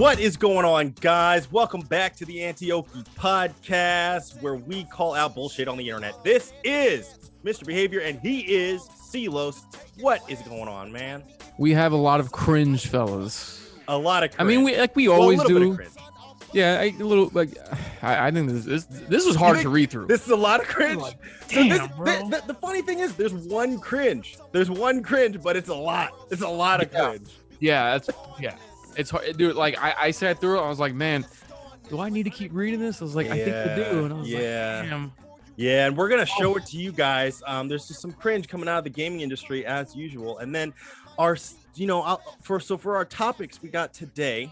What is going on, guys? Welcome back to the Anti-Oki Podcast, where we call out bullshit on the internet. This is MisterBehavior, and he is Ceelows. What is going on, man? We have a lot of cringe, fellas. A lot of cringe. I mean, we always do. Yeah, a little like. I think this was hard to read through. This is a lot of cringe. Like, damn, bro. The funny thing is, there's one cringe. There's one cringe, but it's a lot. It's a lot of cringe. Yeah, it's hard, dude. Like I sat through it. I was like, man, do I need to keep reading this? I was like, I think I do. And I was like, damn. Yeah, and we're gonna show it to you guys. There's just some cringe coming out of the gaming industry as usual, and then our, for our topics we got today,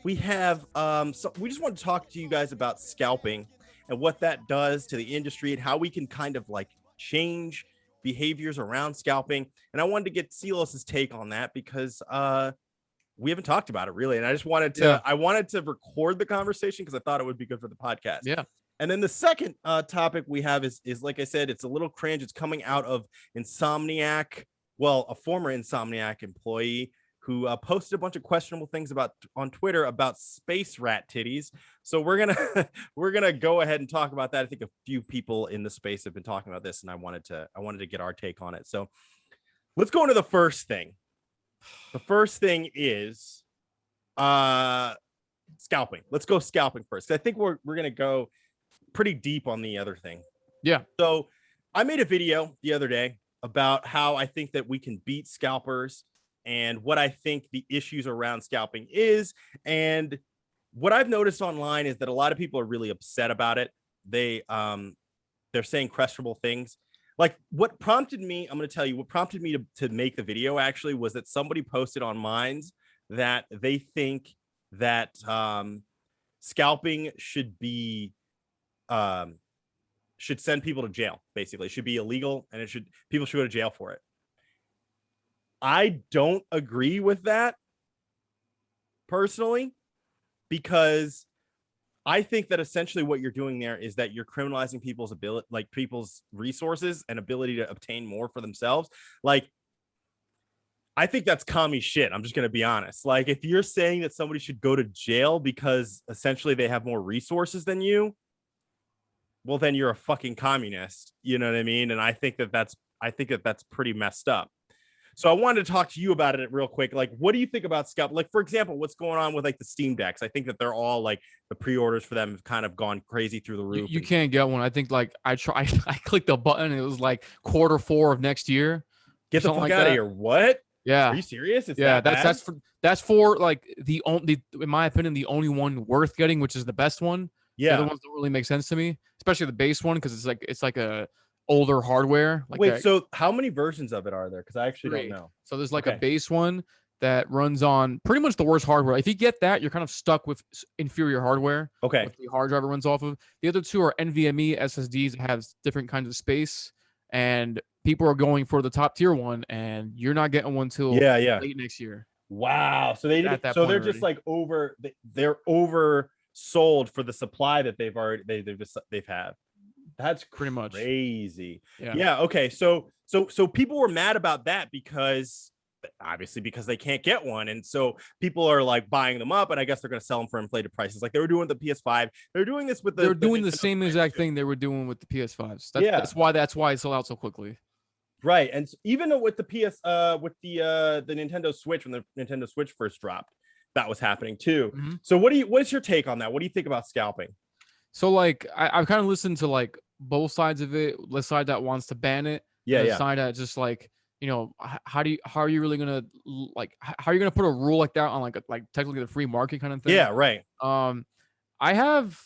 we have so we just want to talk to you guys about scalping and what that does to the industry and how we can kind of like change behaviors around scalping. And I wanted to get Ceelows' take on that because we haven't talked about it really, and I just wanted to I wanted to record the conversation because I thought it would be good for the podcast. Yeah. And then the second topic we have is like I said, it's a little cringe. It's coming out of Insomniac, well, a former Insomniac employee who posted a bunch of questionable things on Twitter about space rat titties. So we're gonna go ahead and talk about that. I think a few people in the space have been talking about this, and I wanted to get our take on it. So let's go into the first thing. The first thing is scalping. Let's go scalping first. I think we're gonna go pretty deep on the other thing. Yeah. So I made a video the other day about how I think that we can beat scalpers and what I think the issues around scalping is. And what I've noticed online is that a lot of people are really upset about it. They're saying questionable things. Like what prompted me, I'm going to tell you what prompted me to make the video actually was that somebody posted on Minds that they think that scalping should send people to jail. Basically, it should be illegal, and people should go to jail for it. I don't agree with that personally, because I think that essentially what you're doing there is that you're criminalizing people's ability, like people's resources and ability to obtain more for themselves. Like, I think that's commie shit. I'm just going to be honest. Like, if you're saying that somebody should go to jail because essentially they have more resources than you, well, then you're a fucking communist. You know what I mean? And I think that that's pretty messed up. So I wanted to talk to you about it real quick. Like, what do you think about scalp? Like, for example, what's going on with like the Steam Decks? I think that they're all like the pre-orders for them have kind of gone crazy through the roof. You can't get one. I think like I clicked the button and it was like Q4 of next year. Get the fuck out of here. What? Yeah. Are you serious? It's that's for like the only, in my opinion, the only one worth getting, which is the best one. Yeah. The other ones don't really make sense to me, especially the base one, because it's like a older hardware. Like wait, so how many versions of it are there? Because I actually don't know. So there's like a base one that runs on pretty much the worst hardware. If you get that, you're kind of stuck with inferior hardware. Okay. With the hard drive it runs off of. The other two are NVMe SSDs that have different kinds of space, and people are going for the top tier one, and you're not getting one till late next year. Wow. So they're just like they're oversold for the supply that they've had. That's pretty much crazy. Yeah. Okay. So people were mad about that because they can't get one, and so people are like buying them up, and I guess they're going to sell them for inflated prices, like they were doing with the PS5. They're doing this with they're doing the same exact thing they were doing with the PS5s. That's why it sold out so quickly. Right, and even with the the Nintendo Switch, when the Nintendo Switch first dropped, that was happening too. Mm-hmm. So what's your take on that? What do you think about scalping? So like I've kind of listened to like both sides of it. The side that wants to ban it, the side that just like, you know, how are you really gonna put a rule like that on like technically the free market kind of thing? Yeah, right. I have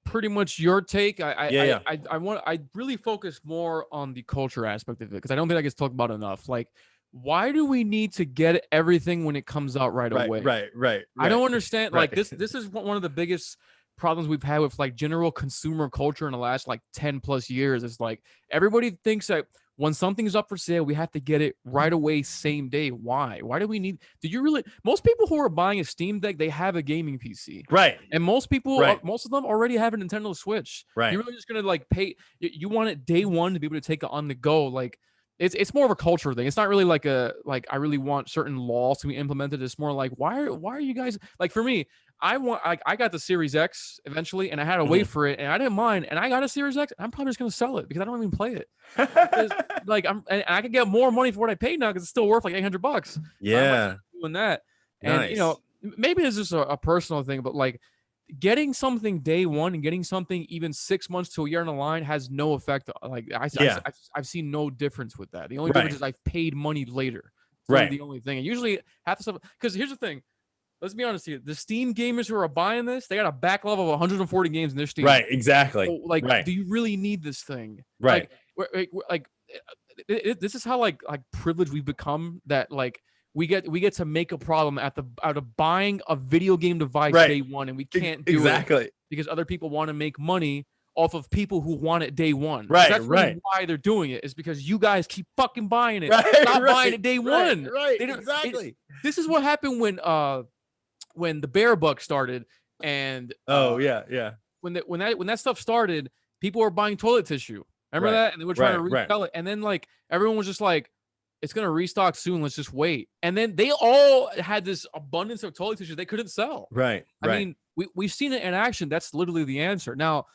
pretty much your take. I really focus more on the culture aspect of it, because I don't think that gets talked about enough. Like, why do we need to get everything when it comes out right away? Right. I don't understand. Like this is one of the biggest problems we've had with like general consumer culture in the last like 10 plus years. Is like everybody thinks that when something's up for sale, we have to get it right away, same day. Why do we need? Most people who are buying a Steam Deck, they have a gaming PC, right? And most people, most of them already have a Nintendo Switch, right? You're really just gonna like pay. You want it day one to be able to take it on the go. Like, it's more of a culture thing. It's not really like I really want certain laws to be implemented. It's more like why are you guys like, for me, I got the Series X eventually, and I had to wait for it, and I didn't mind, and I got a Series X. I'm probably just gonna sell it because I don't even play it. Because, like, I can get more money for what I paid now because it's still worth like $800. Yeah, so doing that, and nice. maybe it's just a personal thing, but like getting something day one and getting something even 6 months to a year on the line has no effect. Like I've seen no difference with that. The only difference is I've paid money later. It's really the only thing. And usually half the stuff, because here's the thing. Let's be honest here. The Steam gamers who are buying this, they got a backlog of 140 games in their Steam. Right, exactly. So, like, do you really need this thing? Right. This is how like privileged we've become, that like we get to make a problem out of buying a video game device day one, and we can't do it because other people want to make money off of people who want it day one. Right, that's really why they're doing it, is because you guys keep fucking buying it. Stop buying it day one. Right, exactly. This is what happened when the bear bug started, and when that stuff started, people were buying toilet tissue. Remember that? And they were trying to resell it. And then like everyone was just like, it's gonna restock soon. Let's just wait. And then they all had this abundance of toilet tissue they couldn't sell. Right. I mean, we've seen it in action. That's literally the answer. Now,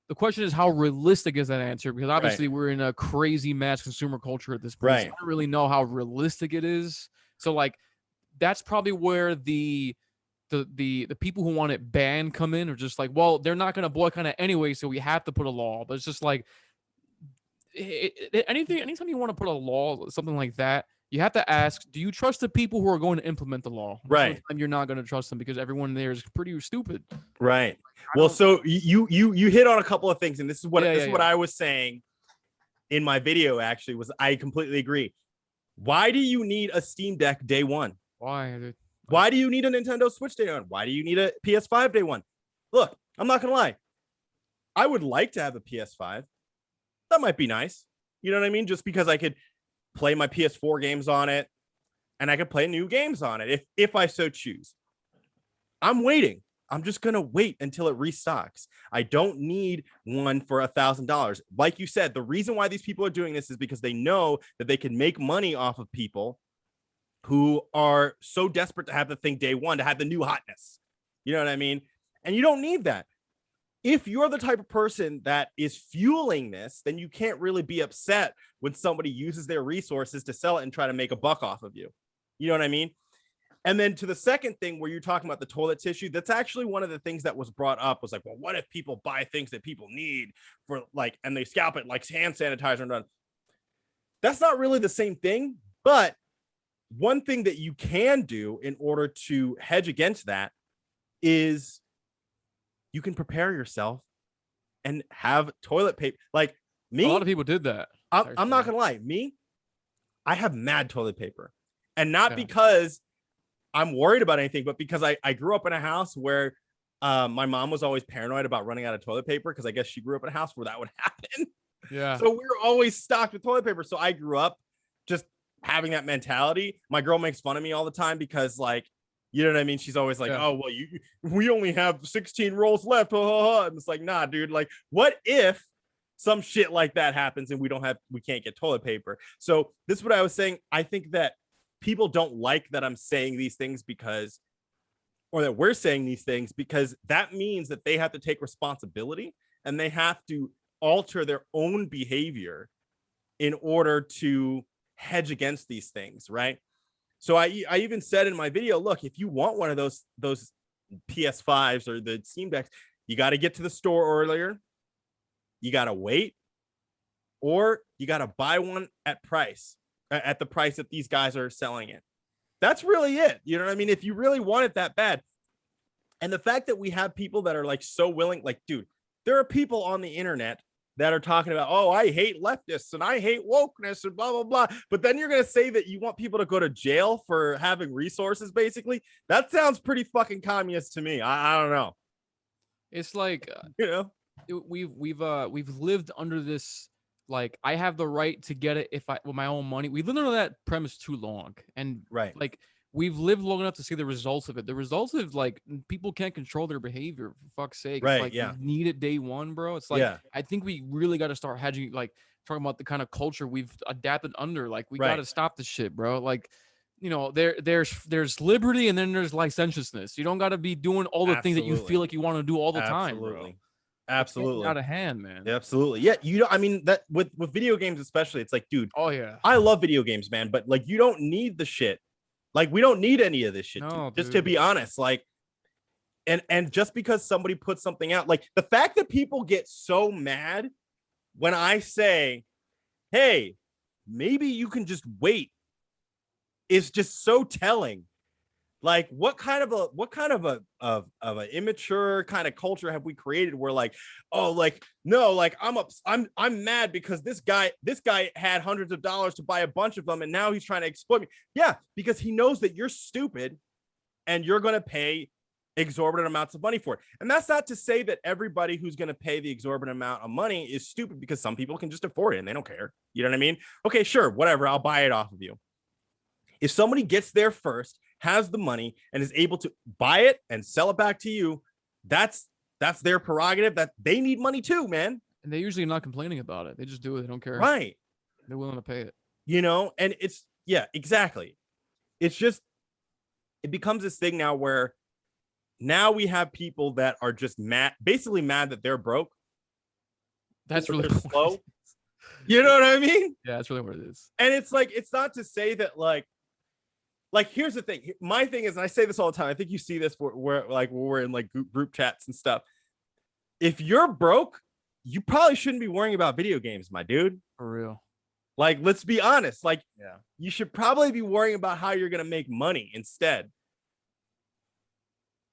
the question is, how realistic is that answer? Because obviously we're in a crazy mass consumer culture at this point. So I don't really know how realistic it is. So like, that's probably where the people who want it banned come in, or just like, well, they're not going to boycott it anyway, so we have to put a law. But it's just like, anytime you want to put a law, something like that, you have to ask, do you trust the people who are going to implement the law? Right. And you're not going to trust them because everyone there is pretty stupid. Right. Well, so you hit on a couple of things, and this is what what I was saying in my video. Actually, was I completely agree. Why do you need a Steam Deck day one? Why? Why do you need a Nintendo Switch day one? Why do you need a PS5 day one? Look, I'm not gonna lie. I would like to have a PS5. That might be nice. You know what I mean? Just because I could play my PS4 games on it, and I could play new games on it if I so choose. I'm waiting. I'm just gonna wait until it restocks. I don't need one for $1,000. Like you said, the reason why these people are doing this is because they know that they can make money off of people who are so desperate to have the thing day one, to have the new hotness. You know what I mean? And you don't need that. If you're the type of person that is fueling this, then you can't really be upset when somebody uses their resources to sell it and try to make a buck off of you. You know what I mean? And then to the second thing where you're talking about the toilet tissue, that's actually one of the things that was brought up, was like, well, what if people buy things that people need for like, and they scalp it like hand sanitizer and done? That's not really the same thing, but one thing that you can do in order to hedge against that is you can prepare yourself and have toilet paper. Like me, a lot of people did that. I'm not gonna lie, I have mad toilet paper, and not because I'm worried about anything, but because I grew up in a house where my mom was always paranoid about running out of toilet paper, because I guess she grew up in a house where that would happen. Yeah. So we were always stocked with toilet paper. So I grew up just having that mentality. My girl makes fun of me all the time because, like, you know what I mean? She's always like, oh, well, we only have 16 rolls left. And it's like, nah, dude, like, what if some shit like that happens and we can't get toilet paper? So this is what I was saying. I think that people don't like that I'm saying these things or that we're saying these things, because that means that they have to take responsibility and they have to alter their own behavior in order to hedge against these things, right? So I even said in my video, look, if you want one of those PS5s or the Steam Decks, you got to get to the store earlier, you got to wait, or you got to buy one at the price that these guys are selling it. That's really it. You know what I mean? If you really want it that bad. And the fact that we have people that are like so willing, like, dude, there are people on the internet that are talking about, oh, I hate leftists and I hate wokeness and blah, blah, blah. But then you're going to say that you want people to go to jail for having resources, basically. That sounds pretty fucking communist to me. I don't know. It's like, you know, we've lived under this, like, I have the right to get it with my own money. We've lived under that premise too long. And like, we've lived long enough to see the results of it. The results of, like, people can't control their behavior, for fuck's sake. Right, it's like, yeah. you need it day one, bro. It's like, I think we really got to start hedging. Like, talking about the kind of culture we've adapted under. Like, we Right. got to stop this shit, bro. Like, you know, there's liberty and then there's licentiousness. You don't got to be doing all the things that you feel like you want to do all the time, bro. Absolutely. Out of hand, man. Absolutely. Yeah. You know, I mean, that with video games, especially, it's like, dude, Oh yeah, I love video games, man, but like, you don't need the shit. Like, we don't need any of this shit. No, just to be honest, like, and just because somebody puts something out, like the fact that people get so mad when I say, hey, maybe you can just wait, is just so telling. Like, what kind of a immature kind of culture have we created where like, oh, like, no, like I'm mad because this guy had hundreds of dollars to buy a bunch of them and now he's trying to exploit me. Yeah, because he knows that you're stupid and you're going to pay exorbitant amounts of money for it. And that's not to say that everybody who's going to pay the exorbitant amount of money is stupid, because some people can just afford it and they don't care. You know what I mean? Okay, sure, whatever, I'll buy it off of you. If somebody gets there first, has the money, and is able to buy it and sell it back to you, that's their prerogative. That they need money too, man. And they're usually not complaining about it. They just do it. They don't care. Right. They're willing to pay it. You know, and it's, yeah, exactly. It's just, it becomes this thing now where now we have people that are just mad, basically mad that they're broke. That's really slow. You know what I mean? Yeah, that's really what it is. And it's like, it's not to say that like here's the thing. My thing is, and I say this all the time, I think you see this where we're in like group chats and stuff. If you're broke, you probably shouldn't be worrying about video games, my dude. For real. Like, let's be honest. Like, yeah, you should probably be worrying about how you're gonna make money instead.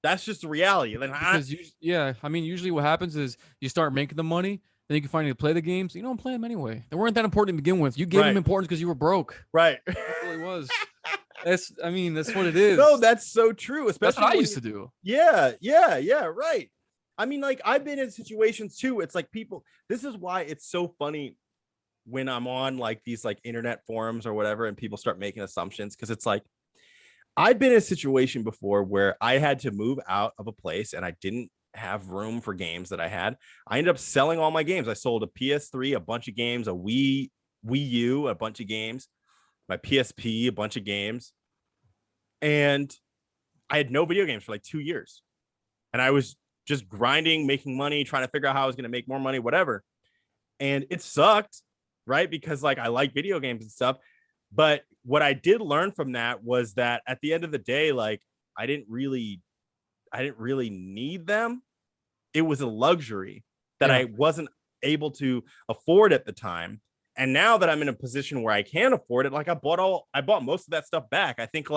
That's just the reality. Like, because I mean, usually what happens is you start making the money, then you can finally play the games. You don't play them anyway. They weren't that important to begin with. You gave them importance because you were broke. Right. It really was. That's what it is. No, that's so true. Especially that's what I used to do. Yeah, right. I mean, like, I've been in situations too. It's like people, this is why it's so funny when I'm on like these like internet forums or whatever, and people start making assumptions, because it's like, I've been in a situation before where I had to move out of a place and I didn't have room for games that I had. I ended up selling all my games. I sold a PS3, a bunch of games, a Wii U, a bunch of games, my PSP, a bunch of games. And I had no video games for like 2 years. And I was just grinding, making money, trying to figure out how I was going to make more money, whatever. And it sucked, right? Because like, I like video games and stuff. But what I did learn from that was that at the end of the day, like, I didn't really need them. It was a luxury that I wasn't able to afford at the time. And now that I'm in a position where I can afford it, like, I bought most of that stuff back. I think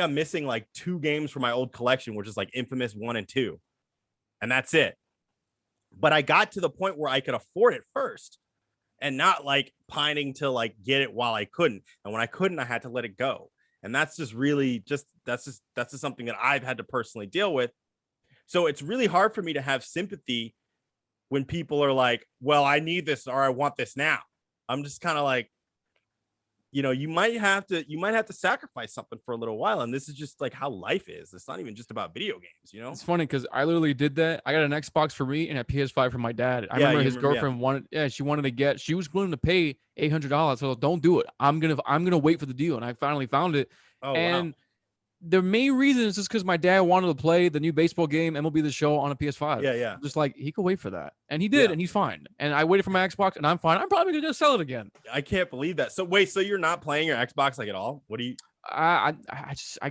I'm missing like 2 games from my old collection, which is like Infamous 1 and 2. And that's it. But I got to the point where I could afford it first and not like pining to like get it while I couldn't. And when I couldn't, I had to let it go. And that's just really that's just something that I've had to personally deal with. So it's really hard for me to have sympathy when people are like, well, I need this, or I want this now. I'm just kind of like, you know, you might have to sacrifice something for a little while. And this is just like how life is. It's not even just about video games, you know? It's funny because I literally did that. I got an Xbox for me and a PS5 for my dad. I remember his girlfriend she was willing to pay $800. So don't do it. I'm gonna wait for the deal. And I finally found it. Oh, and wow. The main reason is just because my dad wanted to play the new baseball game, MLB The Show, on a PS5. Yeah. Just like, he could wait for that. And he did, and he's fine. And I waited for my Xbox, and I'm fine. I'm probably going to sell it again. I can't believe that. So wait, so you're not playing your Xbox like at all? What do you... I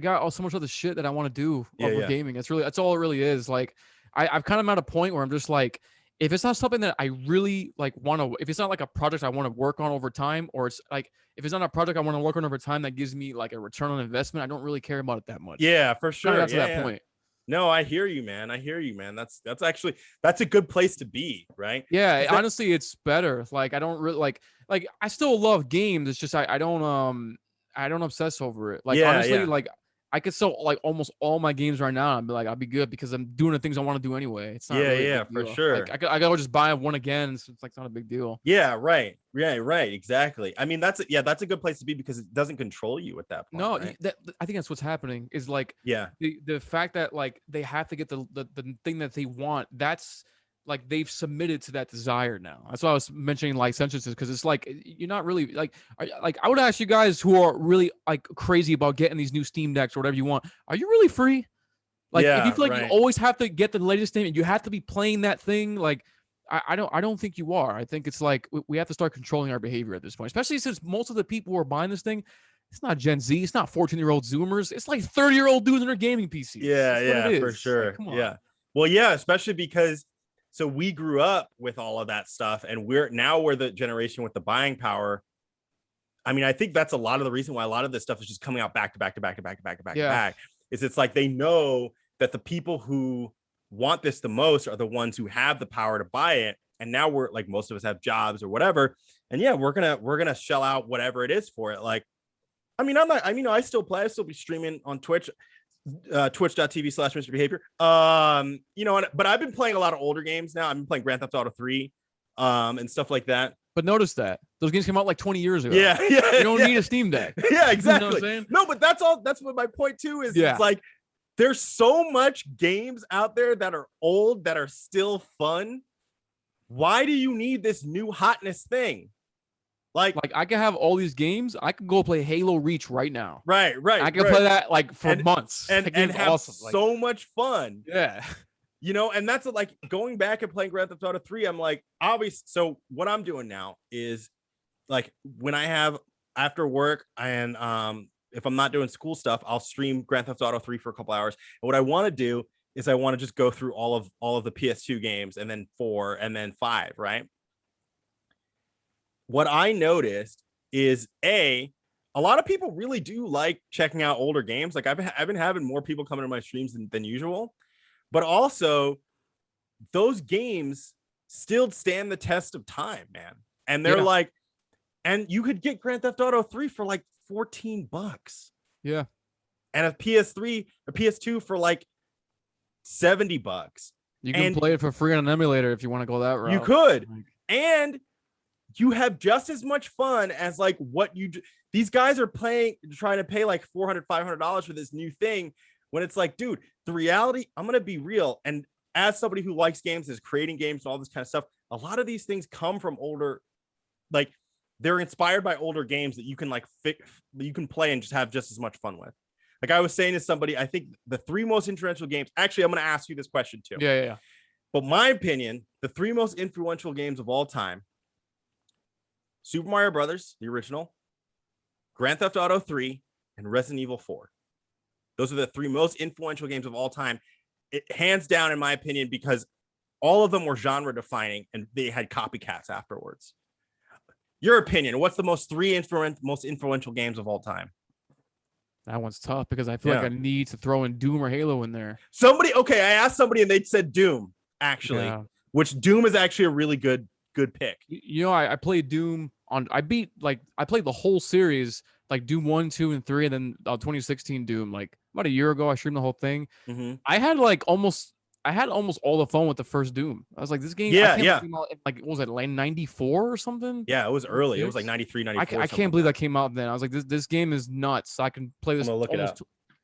got so much other shit that I want to do over gaming. That's all it really is. Like, I've kind of at a point where I'm just like, if it's not something that I really like want to, if it's not like a project I want to work on over time, or it's like, if it's not a project I want to work on over time that gives me like a return on investment, I don't really care about it that much. Yeah, for sure. Got to that point. No, I hear you, man. That's a good place to be, right? Yeah, honestly, it's better. Like, I don't really like I still love games. It's just I don't obsess over it. Like, honestly, like, I could sell like almost all my games right now and be like, I'll be good because I'm doing the things I want to do anyway. It's not really for sure. Like, I gotta just buy one again. So it's like, it's not a big deal. Yeah, right. Exactly. I mean, that's a good place to be because it doesn't control you at that point. No, right? I think that's what's happening is like, the fact that like they have to get the thing that they want. That's like they've submitted to that desire now. That's why I was mentioning licentiousness, because it's like you're not really like I would ask you guys who are really like crazy about getting these new Steam Decks or whatever you want. Are you really free? Like if you feel like you always have to get the latest thing and you have to be playing that thing, like I don't think you are. I think it's like we have to start controlling our behavior at this point, especially since most of the people who are buying this thing, it's not Gen Z, it's not 14-year-old Zoomers, it's like 30-year-old dudes in their gaming PCs. Yeah, for sure. Like, come on. Yeah. Well, yeah, especially because so we grew up with all of that stuff, and we're the generation with the buying power. I mean, I think that's a lot of the reason why a lot of this stuff is just coming out back to back to back to back to back to back to back. Is it's like they know that the people who want this the most are the ones who have the power to buy it. And now we're like, most of us have jobs or whatever. And yeah, we're gonna shell out whatever it is for it. Like, I mean, I still play, I still be streaming on Twitch, twitch.tv/MisterBehavior. But I've been playing a lot of older games now. I've been playing Grand Theft Auto 3 and stuff like that. But notice that those games came out like 20 years ago. Yeah. You don't need a Steam Deck. Yeah, exactly. You know what I'm saying? No, but that's what my point too is. It's like there's so much games out there that are old that are still fun. Why do you need this new hotness thing? Like I can have all these games. I can go play Halo Reach right now. Right. I can play that like for months and have awesome. So much fun. Yeah. And that's like going back and playing Grand Theft Auto 3. I'm like, obviously. So what I'm doing now is like when I have after work and if I'm not doing school stuff, I'll stream Grand Theft Auto 3 for a couple hours. And what I want to do is I want to just go through all of the PS2 games and then 4 and then 5, right? What I noticed is a lot of people really do like checking out older games. Like I've been having more people coming to my streams than usual, but also those games still stand the test of time, man. And they're like, and you could get Grand Theft Auto 3 for like $14. Yeah. And a PS3 or PS2 for like $70. You can play it for free on an emulator if you want to go that route. You could. And you have just as much fun as like what you do. These guys are trying to pay like $400, $500 for this new thing when it's like, dude, the reality, I'm going to be real. And as somebody who likes games, is creating games and all this kind of stuff, a lot of these things come from older, like they're inspired by older games that you can like you can play and just have just as much fun with. Like I was saying to somebody, I think the 3 most influential games, actually, I'm going to ask you this question too. Yeah. But my opinion, the 3 most influential games of all time, Super Mario Brothers, the original, Grand Theft Auto 3, and Resident Evil 4. Those are the 3 most influential games of all time. Hands down, in my opinion, because all of them were genre defining and they had copycats afterwards. Your opinion, what's the most influential games of all time? That one's tough because I feel like I need to throw in Doom or Halo in there. I asked somebody and they said Doom, actually, which Doom is actually a really good pick. I played Doom I played the whole series, like Doom 1, 2, and 3, and then 2016 Doom, like about a year ago, I streamed the whole thing. Mm-hmm. I had almost all the fun with the first Doom. I was like, this game, like, what was it, like 94 or something? Yeah, it was early. It was like 93, 94. I can't believe that came out then. I was like, this game is nuts. I can play this almost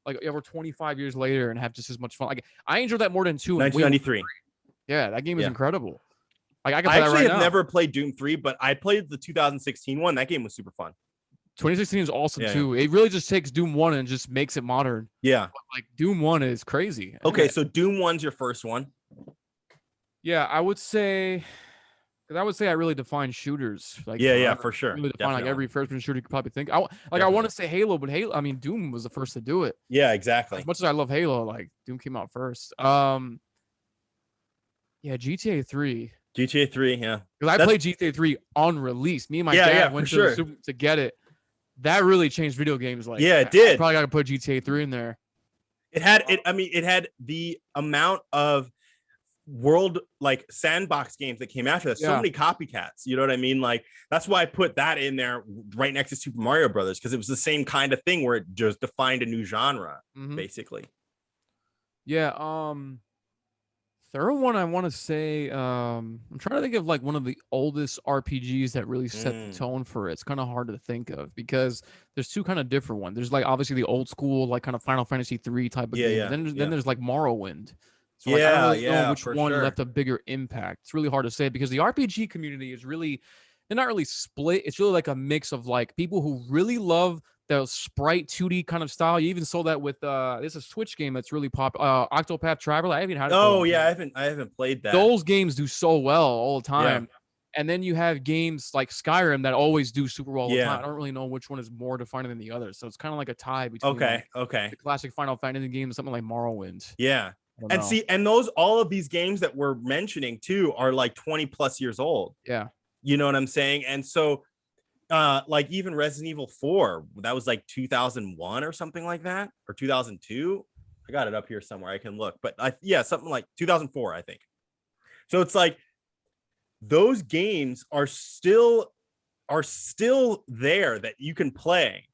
over 25 years later and have just as much fun. Like I enjoyed that more than 2. 1993. Yeah, that game is incredible. Like I actually have never played Doom 3, but I played the 2016 one. That game was super fun. 2016 is awesome too. It really just takes Doom 1 and just makes it modern. Yeah. But like Doom 1 is crazy. Okay, so Doom 1's your first one. Yeah, I would say I really define shooters. Like for sure. Really define like every first person shooter you could probably think. I want to say Halo, but Doom was the first to do it. Yeah, exactly. As much as I love Halo, like Doom came out first. GTA 3. GTA 3, yeah. Because I played GTA 3 on release. Me and my dad went to the Super to get it. That really changed video games. Like, it did. I probably got to put GTA 3 in there. It had the amount of world like sandbox games that came after that. So many copycats. You know what I mean? Like that's why I put that in there right next to Super Mario Brothers, because it was the same kind of thing where it just defined a new genre, basically. Yeah. Third one, I want to say, I'm trying to think of like one of the oldest RPGs that really set the tone for it. It's kind of hard to think of because there's 2 kind of different ones. There's like obviously the old school, like kind of Final Fantasy 3 type of game. Then there's like Morrowind. So like, I don't really know yeah, which for one sure. left a bigger impact. It's really hard to say because the RPG community is really, they're not really split. It's really like a mix of like people who really love the sprite 2D kind of style. You even saw that with there's a Switch game that's really popular, Octopath Traveler. I haven't had it for a Oh long yeah, time. I haven't played that. Those games do so well all the Yeah. time. And then you have games like Skyrim that always do super well all the Yeah. time. I don't really know which one is more defining than the other. So it's kind of like a tie between Okay, like, okay. the classic Final Fantasy game and something like Morrowind. Yeah. I don't And know. see, and all of these games that we're mentioning too are like 20 plus years old. Yeah. You know what I'm saying? And so like even Resident Evil 4, that was like 2001 or something like that, or 2002. I got it up here somewhere. I can look, but something like 2004, I think. So it's like those games are still there that you can play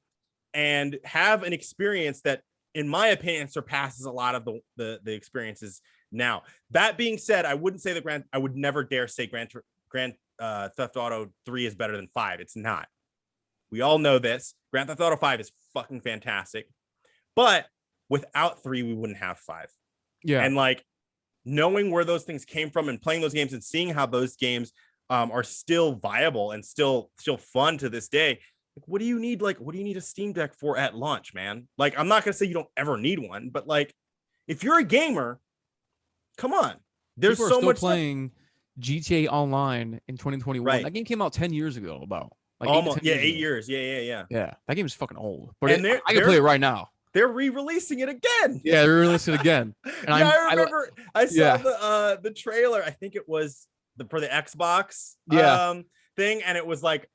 and have an experience that, in my opinion, surpasses a lot of the experiences now. That being said, I wouldn't say I would never dare say Grand Theft Auto 3 is better than 5. It's not. We all know this. Grand Theft Auto 5 is fucking fantastic. But without 3, we wouldn't have 5. Yeah. And like knowing where those things came from and playing those games and seeing how those games are still viable and still fun to this day. Like, what do you need a Steam Deck for at launch, man? Like, I'm not going to say you don't ever need one, but like, if you're a gamer, come on. There's People are so still much playing GTA Online in 2021. Right. That game came out 10 years ago, about. Like almost 8 8 years. Yeah. Yeah, that game is fucking old. But And I can play it right now. They're re-releasing it again. Yeah, they're releasing it again. And I remember I saw the trailer. I think it was for the Xbox thing, and it was like,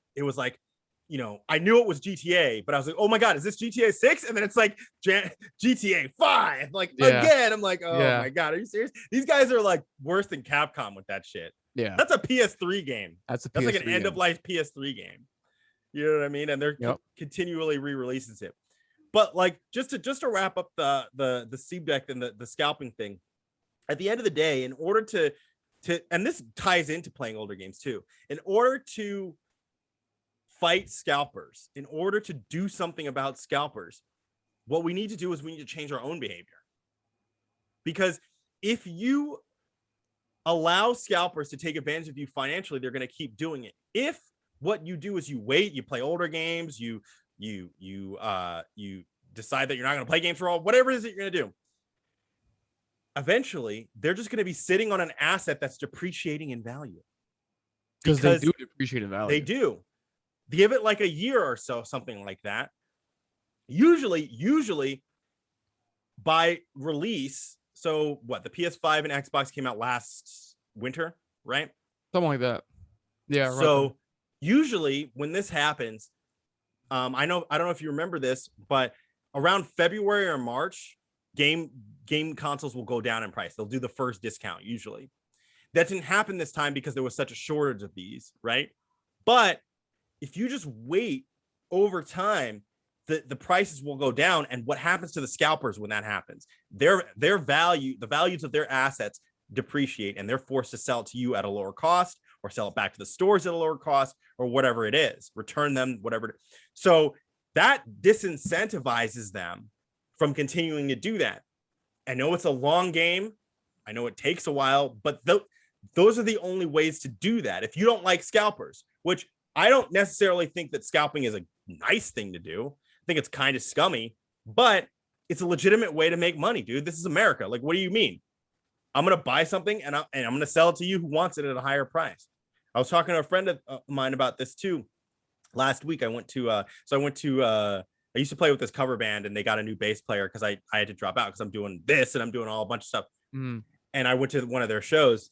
you know, I knew it was GTA, but I was like, oh my god, is this GTA 6? And then it's like GTA 5. Like again, I'm like, oh my god, are you serious? These guys are like worse than Capcom with that shit. Yeah, that's a PS3 game. That's like an end of life PS3 game. You know what I mean? And they're continually re-releases it. But like just to wrap up the Steam Deck and the scalping thing, at the end of the day, in order to and this ties into playing older games too, in order to fight scalpers, in order to do something about scalpers, what we need to do is we need to change our own behavior. Because if you allow scalpers to take advantage of you financially, they're going to keep doing it. If what you do is you wait, you play older games, you decide that you're not going to play games for all, whatever it is that you're going to do, eventually they're just going to be sitting on an asset that's depreciating in value. Because they do depreciate in value. They do. Give it like a year or so, something like that. Usually by release. So what, the PS5 and Xbox came out last winter, right? Something like that. Yeah. So usually when this happens, I don't know if you remember this, but around February or March, game consoles will go down in price. They'll do the first discount usually. That didn't happen this time because there was such a shortage of these, right? But if you just wait over time, the prices will go down. And what happens to the scalpers when that happens? Their value, the values of their assets depreciate, and they're forced to sell it to you at a lower cost, or sell it back to the stores at a lower cost, or whatever it is, return them, whatever. So that disincentivizes them from continuing to do that. I know it's a long game. I know it takes a while, but those are the only ways to do that. If you don't like scalpers, which I don't necessarily think that scalping is a nice thing to do. I think it's kind of scummy, but it's a legitimate way to make money, dude. This is America. Like, what do you mean? I'm going to buy something and I'm going to sell it to you who wants it at a higher price. I was talking to a friend of mine about this too. Last week, I used to play with this cover band, and they got a new bass player because I had to drop out because I'm doing this and I'm doing a bunch of stuff. Mm. And I went to one of their shows,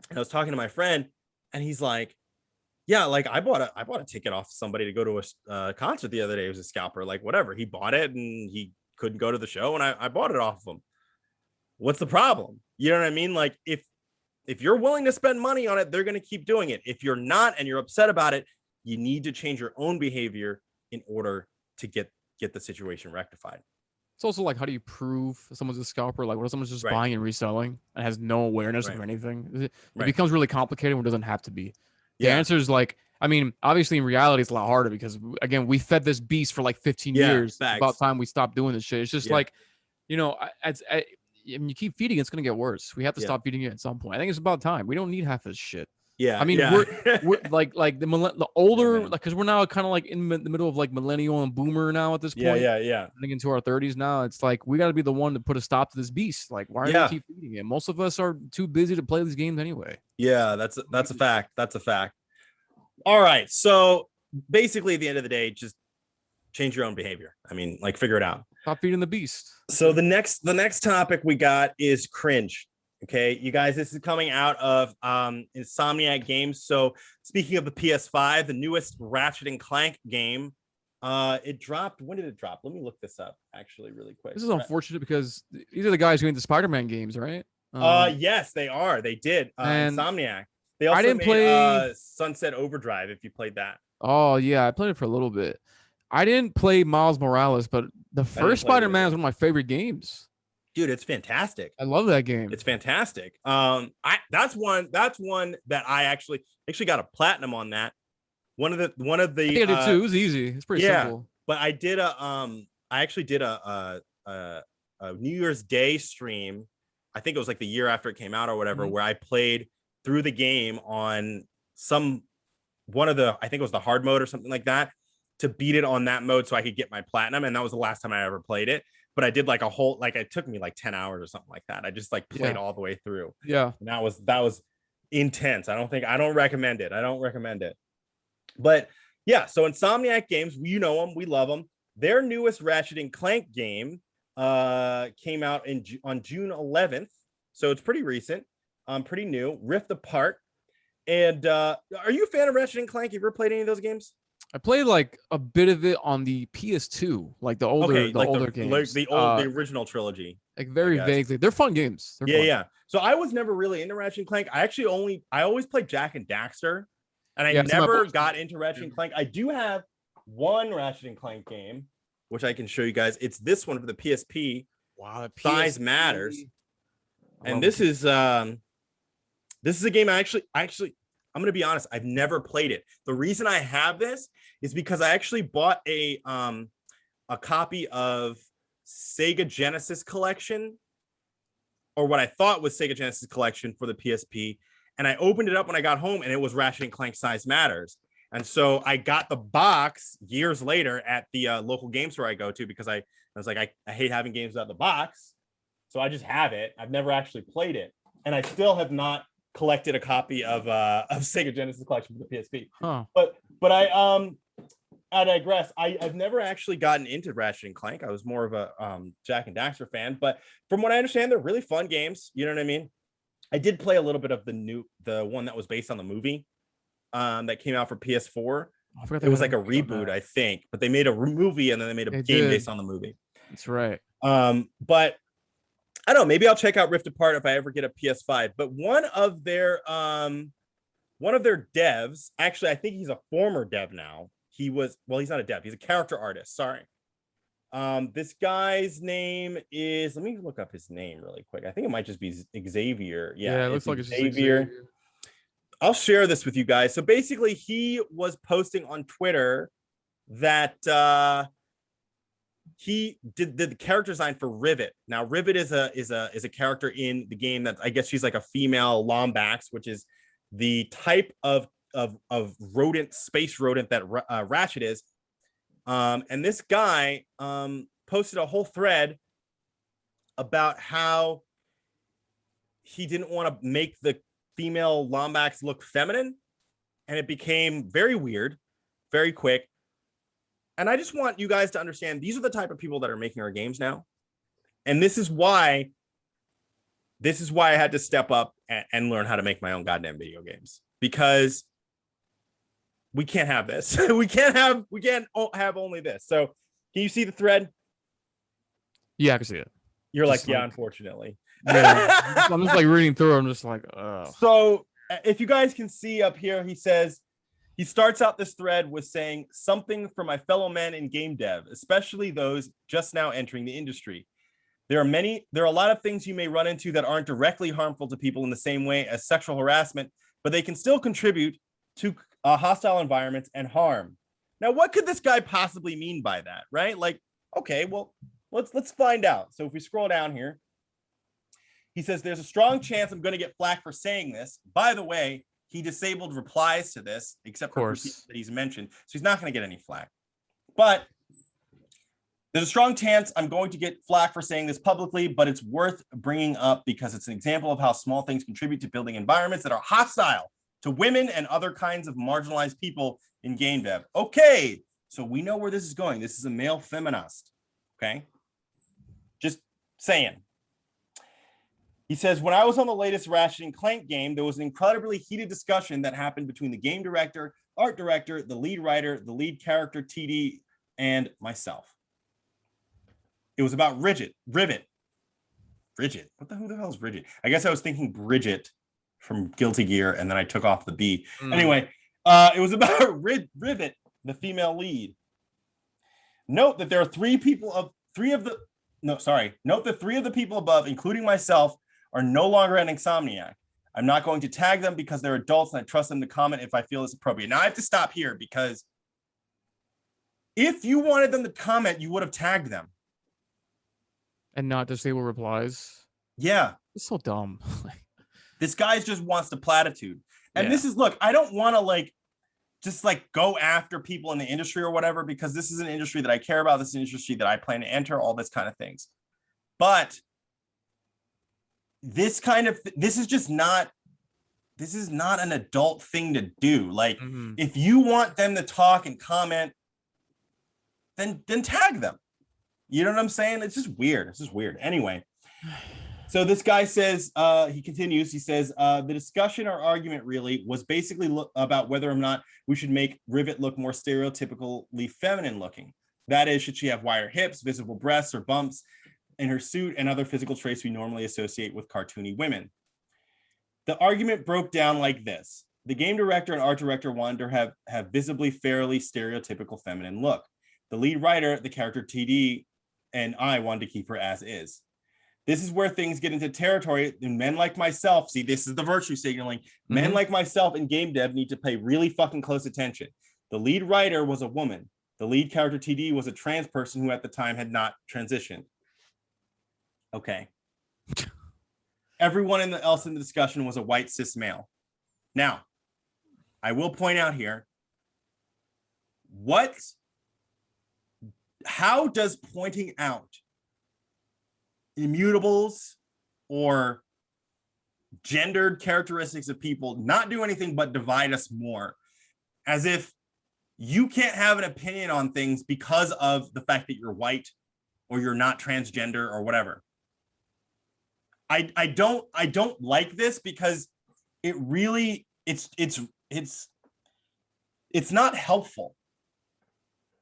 and I was talking to my friend, and he's like, yeah, like I bought a ticket off somebody to go to a concert the other day. It was a scalper, like whatever. He bought it and he couldn't go to the show, and I bought it off of him. What's the problem? You know what I mean? Like if you're willing to spend money on it, they're going to keep doing it. If you're not and you're upset about it, you need to change your own behavior in order to get the situation rectified. It's also like, how do you prove someone's a scalper? Like, what if someone's just buying and reselling and has no awareness of anything? It becomes really complicated when it doesn't have to be. The answer is like, I mean, obviously in reality, it's a lot harder because, again, we fed this beast for like 15 years. It's about time we stopped doing this shit. It's just like, you know, I mean, you keep feeding it's gonna get worse. We have to stop feeding it at some point. I think it's about time. We don't need half this shit. Yeah, I mean, we're like the older, like, because we're now kind of like in the middle of like millennial and boomer now at this point. Yeah. Getting into our 30s now, it's like we got to be the one to put a stop to this beast. Like, why do we keep feeding it? Most of us are too busy to play these games anyway. Yeah, that's a fact. That's a fact. All right, so basically, at the end of the day, just change your own behavior. I mean, like, figure it out. Stop feeding the beast. So the next topic we got is cringe. Okay, you guys, this is coming out of Insomniac Games. So speaking of the PS5, the newest Ratcheting Clank game, it dropped. When did it drop? Let me look this up actually really quick. This is unfortunate because these are the guys who made the Spider-Man games, right? Yes, they are. They did. Insomniac. They also didn't made play Sunset Overdrive, if you played that. Oh yeah, I played it for a little bit. I didn't play Miles Morales, but the first Spider-Man is one of my favorite games. Dude, it's fantastic. I love that game. It's fantastic. That's one that I actually got a platinum on that. One of the I think I did too. It was easy. It's pretty simple. But I did I actually did a New Year's Day stream. I think it was like the year after it came out or whatever, where I played through the game on one of the, I think it was the hard mode or something like that, to beat it on that mode so I could get my platinum. And that was the last time I ever played it. But I did like a whole, like, it took me like 10 hours or something like that. I just like played all the way through. Yeah. And that was intense. I don't recommend it. But yeah, so Insomniac Games, you know them, we love them. Their newest Ratcheting Clank game came out on June 11th. So it's pretty recent, pretty new, Rift Apart. And are you a fan of Ratchet & Clank? You ever played any of those games? I played like a bit of it on the PS2, like the older, older games, like the original trilogy. Like very vaguely, they're fun games. They're fun. Yeah. So I was never really into Ratchet & Clank. I always played Jak and Daxter, and I never got into Ratchet & Clank. I do have one Ratchet & Clank game, which I can show you guys. It's this one for the PSP. Wow, Size matters. And this is a game I actually. I'm going to be honest, I've never played it. The reason I have this is because I actually bought a copy of Sega Genesis Collection, or what I thought was Sega Genesis Collection for the PSP. And I opened it up when I got home and it was Ratchet & Clank Size Matters. And so I got the box years later at the local game store I go to, because I was like, I hate having games without the box. So I just have it. I've never actually played it. And I still have not collected a copy of Sega Genesis Collection for the PSP. But I digress. I've never actually gotten into Ratchet and Clank. I was more of a Jak and Daxter fan, but from what I understand, they're really fun games. You know what I mean? I did play a little bit of the one that was based on the movie that came out for PS4. It was like a reboot, I think, but they made a movie and then they made a game based on the movie. That's right. But I don't know, maybe I'll check out Rift Apart if I ever get a PS5. But one of their devs, actually, I think he's a former dev now. He's not a dev, he's a character artist. Sorry. This guy's name is, let me look up his name really quick. I think it might just be Xavier. Yeah, it looks like it's Xavier. I'll share this with you guys. So basically, he was posting on Twitter that he did the character design for Rivet. Now, Rivet is a character in the game that I guess she's like a female Lombax, which is the type of rodent, space rodent that Ratchet is. And this guy posted a whole thread about how he didn't want to make the female Lombax look feminine, and it became very weird, very quick. And I just want you guys to understand, these are the type of people that are making our games now. And this is why I had to step up and learn how to make my own goddamn video games, because we can't have this. we can't have only this. So can you see the thread? Yeah, I can see it. You're just like, unfortunately. Yeah, I'm just like reading through. I'm just like, oh. So if you guys can see up here, he starts out this thread with saying, something for my fellow men in game dev, especially those just now entering the industry. There are a lot of things you may run into that aren't directly harmful to people in the same way as sexual harassment, but they can still contribute to hostile environments and harm. Now, what could this guy possibly mean by that, right? Like, okay, well, let's find out. So if we scroll down here, He says, there's a strong chance I'm going to get flack for saying this. By the way, he disabled replies to this, except for people that he's mentioned. So he's not going to get any flack. But there's a strong chance I'm going to get flack for saying this publicly, but it's worth bringing up because it's an example of how small things contribute to building environments that are hostile to women and other kinds of marginalized people in game dev. Okay, so we know where this is going. This is a male feminist. Okay, just saying. He says, when I was on the latest Ratcheting Clank game, there was an incredibly heated discussion that happened between the game director, art director, the lead writer, the lead character, TD, and myself. It was about Rivet. What who the hell is Bridget? I guess I was thinking Bridget from Guilty Gear, and then I took off the B. Anyway, it was about Rivet, the female lead. Note that there are three of the people above, including myself, are no longer an Insomniac. I'm not going to tag them because they're adults and I trust them to comment if I feel it's appropriate. Now I have to stop here because if you wanted them to comment, you would have tagged them. And not disable replies. Yeah. It's so dumb. This guy just wants the platitude. And this is, look, I don't want to just go after people in the industry or whatever, because this is an industry that I care about. This is an industry that I plan to enter, all this kind of things. But this is not an adult thing to do. If you want them to talk and comment, then tag them. You know what I'm saying? It's just weird. It's just weird. Anyway, so this guy says, he continues, he says, the discussion or argument really was basically about whether or not we should make Rivet look more stereotypically feminine looking. That is, should she have wider hips, visible breasts, or bumps in her suit and other physical traits we normally associate with cartoony women. The argument broke down like this. The game director and art director wanted to have visibly fairly stereotypical feminine look. The lead writer, the character TD, and I wanted to keep her as is. This is where things get into territory, and men like myself, see, this is the virtue signaling. Men like myself in game dev need to pay really fucking close attention. The lead writer was a woman. The lead character TD was a trans person who at the time had not transitioned. Okay. Everyone else in the discussion was a white cis male. Now, I will point out here, how does pointing out immutables or gendered characteristics of people not do anything but divide us more? As if you can't have an opinion on things because of the fact that you're white or you're not transgender or whatever. I don't like this because it really it's not helpful.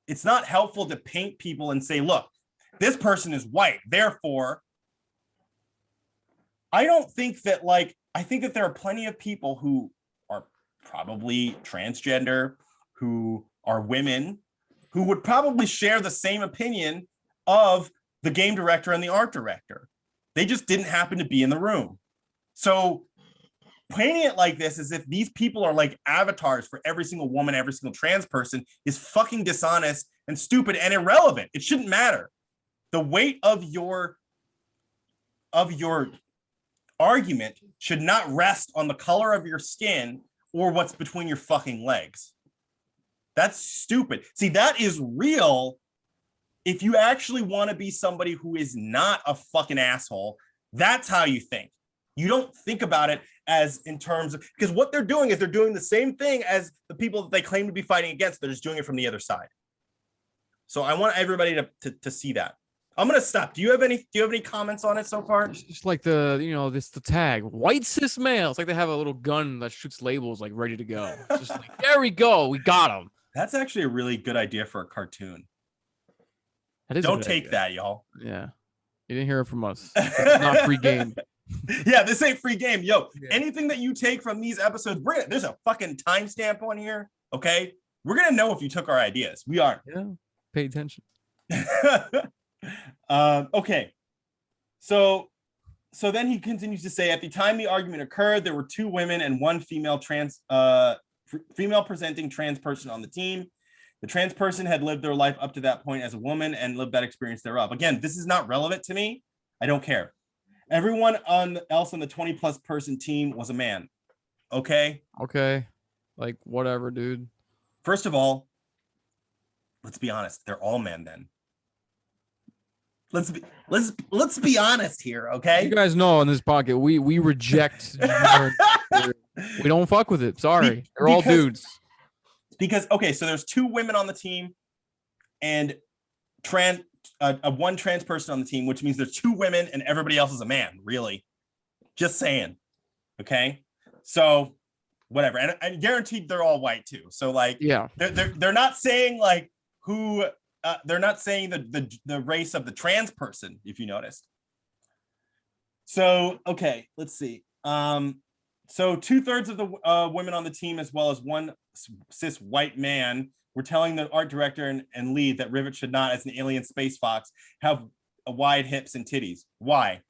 It's not helpful to paint people and say, look, this person is white, therefore I think that there are plenty of people who are probably transgender, who are women, who would probably share the same opinion of the game director and the art director. They just didn't happen to be in the room. So painting it like this as if these people are like avatars for every single woman, every single trans person is fucking dishonest and stupid and irrelevant. It shouldn't matter. The weight of your argument should not rest on the color of your skin or what's between your fucking legs. That's stupid. See, that is real. If you actually want to be somebody who is not a fucking asshole, that's how you think. You don't think about it as in terms of, because what they're doing is they're doing the same thing as the people that they claim to be fighting against. They're just doing it from the other side. So I want everybody to see that. I'm gonna stop. Do you have any comments on it so far? It's just like the tag, white cis male. It's like they have a little gun that shoots labels like ready to go. It's just like, there we go, we got them. That's actually a really good idea for a cartoon. Don't take that, y'all. Yeah, you didn't hear it from us. It's not free game. Yeah, this ain't free game. Yo, anything that you take from these episodes, bring it. There's a fucking timestamp on here. Okay, we're gonna know if you took our ideas. We are. Yeah, pay attention. Okay, so then he continues to say, at the time the argument occurred, there were 2 women and 1 female presenting trans person on the team. The trans person had lived their life up to that point as a woman and lived that experience thereof. Again, this is not relevant to me. I don't care. Everyone else on the 20 plus person team was a man. Okay. Like whatever, dude. First of all, let's be honest. They're all men then. Let's be honest here, okay? You guys know on this pocket, we reject we don't fuck with it. Sorry. They're all dudes. Because so there's 2 women on the team and one trans person on the team, which means there's 2 women and everybody else is a man, really. Just saying. Okay? So whatever. And guaranteed they're all white too. So like yeah. They're not saying like who they're not saying the race of the trans person, if you noticed. So okay, let's see. So 2/3 of the women on the team, as well as one cis white man, were telling the art director and lead that Rivet should not, as an alien space fox, have wide hips and titties. Why?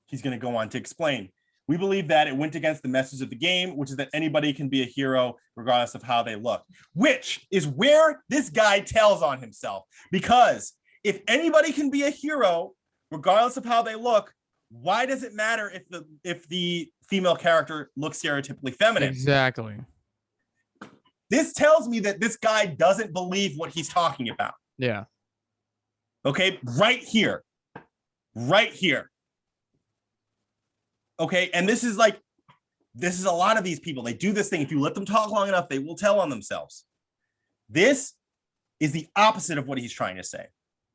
He's going to go on to explain. We believe that it went against the message of the game, which is that anybody can be a hero regardless of how they look, which is where this guy tells on himself. Because if anybody can be a hero regardless of how they look, why does it matter if the female character looks stereotypically feminine? Exactly. This tells me that this guy doesn't believe what he's talking about. Yeah. Okay, right here. Okay, and this is a lot of these people. They do this thing. If you let them talk long enough, they will tell on themselves. This is the opposite of what he's trying to say.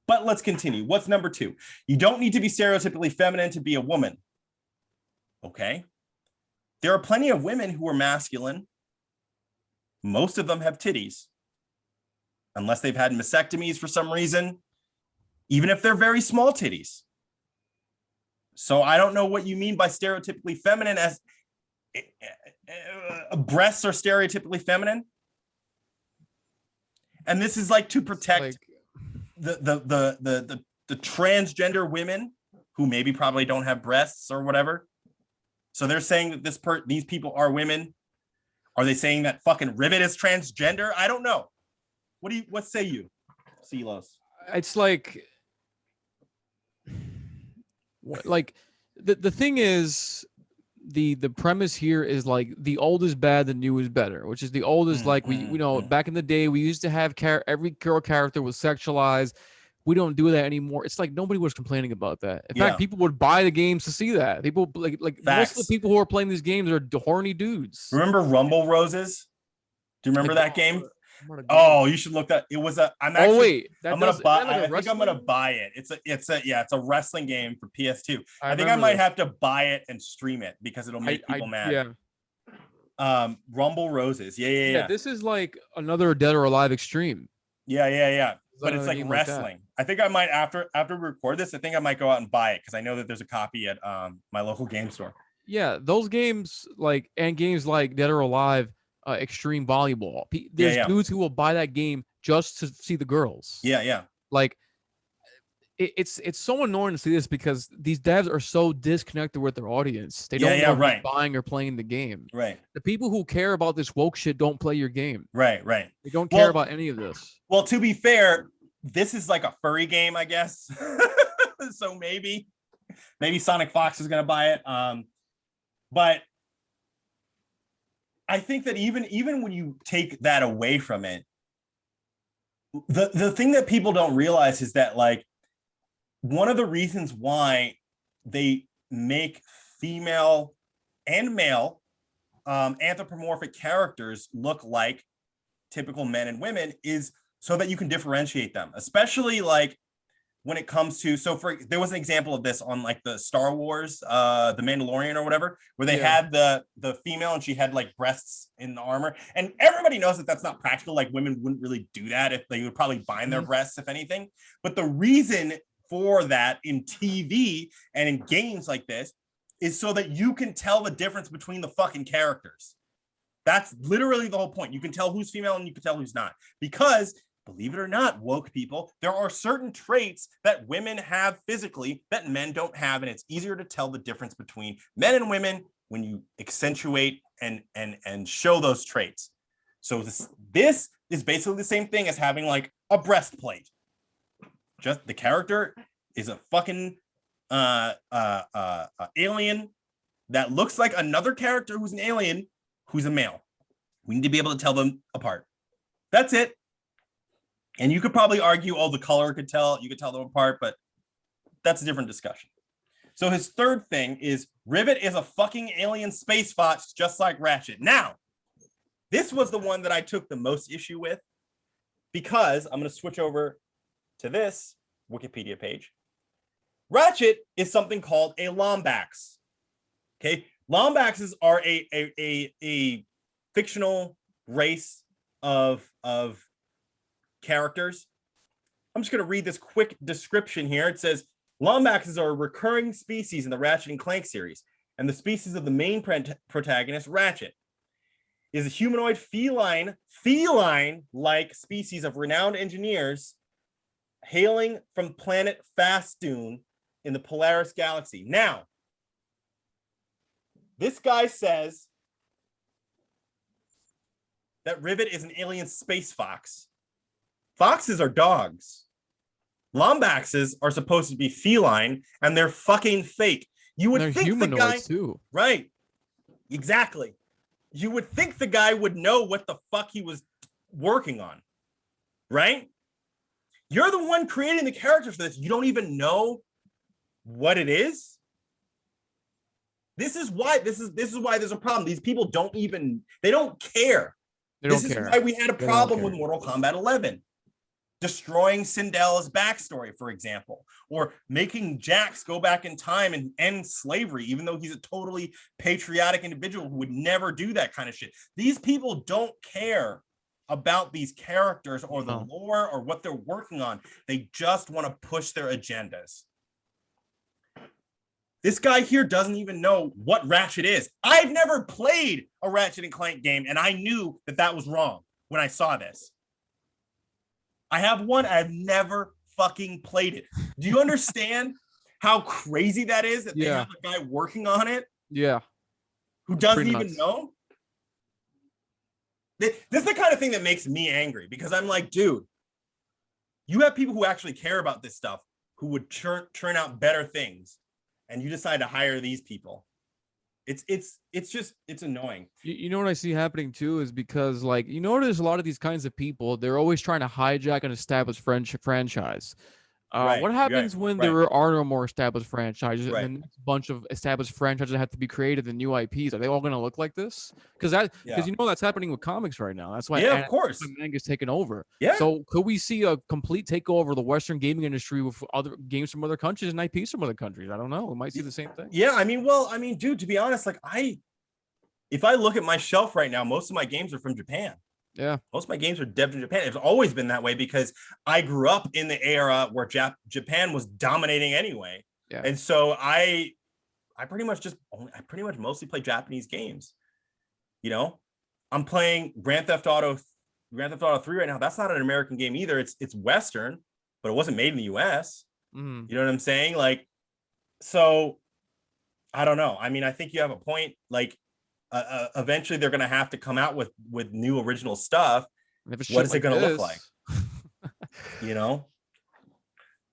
But let's continue. What's number 2? You don't need to be stereotypically feminine to be a woman. Okay. There are plenty of women who are masculine. Most of them have titties. Unless they've had mastectomies for some reason. Even if they're very small titties. So I don't know what you mean by stereotypically feminine, as breasts are stereotypically feminine. And this is like to protect the transgender women who maybe probably don't have breasts or whatever. So they're saying that these people are women. Are they saying that fucking Rivet is transgender? I don't know. What say you, Ceelows? It's like the thing is, the premise here is like the old is bad, the new is better, which is the old is like we know back in the day we used to have every girl character was sexualized. We don't do that anymore. It's like nobody was complaining about that. In fact, people would buy the games to see that. People like most of the people who are playing these games are horny dudes. Remember Rumble Roses? Do you remember that game? Oh, you should look that. It was a. I'm actually. I'm gonna buy. I think I'm gonna buy it. It's a wrestling game for PS2. I think I might have to buy it and stream it because it'll make people mad. Yeah. Rumble Roses. Yeah. This is like another Dead or Alive extreme. Yeah. But it's like wrestling. I think I might after we record this. I think I might go out and buy it because I know that there's a copy at my local game store. Yeah, those games and games like Dead or Alive. Extreme volleyball. There's dudes who will buy that game just to see the girls. Yeah. Like it's so annoying to see this because these devs are so disconnected with their audience. They don't know who's buying or playing the game. Right. The people who care about this woke shit don't play your game. Right. They don't care about any of this. Well, to be fair, this is like a furry game, I guess. So maybe Sonic Fox is gonna buy it. But I think that even when you take that away from it, the thing that people don't realize is that like one of the reasons why they make female and male anthropomorphic characters look like typical men and women is so that you can differentiate them, especially like when it comes to, there was an example of this on like the Star Wars, the Mandalorian or whatever, where they had the female and she had like breasts in the armor. And everybody knows that that's not practical. Like women wouldn't really do that. If they would probably bind their breasts, if anything. But the reason for that in TV and in games like this is so that you can tell the difference between the fucking characters. That's literally the whole point. You can tell who's female and you can tell who's not. Because believe it or not, woke people, there are certain traits that women have physically that men don't have, and it's easier to tell the difference between men and women when you accentuate and show those traits. So this is basically the same thing as having like a breastplate. Just the character is a fucking alien that looks like another character who's an alien who's a male. We need to be able to tell them apart. That's it. And you could probably argue, oh, the color you could tell them apart, but that's a different discussion. So his third thing is Rivet is a fucking alien space fox just like Ratchet. Now, this was the one that I took the most issue with because I'm going to switch over to this Wikipedia page. Ratchet is something called a Lombax. Okay, Lombaxes are a fictional race of characters. I'm just going to read this quick description here. It says, Lombaxes are a recurring species in the Ratcheting Clank series, and the species of the main protagonist, Ratchet, is a humanoid feline-like species of renowned engineers hailing from planet Fastoon in the Polaris galaxy. Now, this guy says that Rivet is an alien space fox. Foxes are dogs. Lombaxes are supposed to be feline, and they're fucking fake. You would think humanoids the guy too. Right. Exactly. You would think the guy would know what the fuck he was working on. Right? You're the one creating the character for this. You don't even know what it is. This is why there's a problem. These people don't care. This is why we had a problem with Mortal Kombat 11. Destroying Sindella's backstory, for example, or making Jax go back in time and end slavery, even though he's a totally patriotic individual who would never do that kind of shit. These people don't care about these characters or the lore or what they're working on. They just want to push their agendas. This guy here doesn't even know what Ratchet is. I've never played a Ratchet and Clank game, and I knew that was wrong when I saw this. I have one. I've never fucking played it. Do you understand how crazy that is that they have a guy working on it? Yeah. Who doesn't even know? This is the kind of thing that makes me angry because I'm like, dude, you have people who actually care about this stuff who would churn out better things, and you decide to hire these people. It's annoying. You know what I see happening too is because, like, you notice a lot of these kinds of people, they're always trying to hijack an established franchise. What happens when there are no more established franchises and the next bunch of established franchises have to be created and new IPs? Are they all going to look like this? Because you know that's happening with comics right now. That's why of course manga's taken over. Yeah. So could we see a complete takeover of the Western gaming industry with other games from other countries and IPs from other countries? I don't know. We might see the same thing. Yeah, I mean, dude, to be honest, like if I look at my shelf right now, most of my games are from Japan. Yeah, most of my games are developed in Japan. It's always been that way because I grew up in the era where Japan was dominating anyway. Yeah, and so I pretty much mostly play Japanese games. You know, I'm playing Grand Theft Auto 3 right now. That's not an American game either. It's Western, but it wasn't made in the US. Mm-hmm. You know what I'm saying? Like, so I don't know. I mean, I think you have a point. Like, eventually they're going to have to come out with new original stuff. What is it going to look like? You know?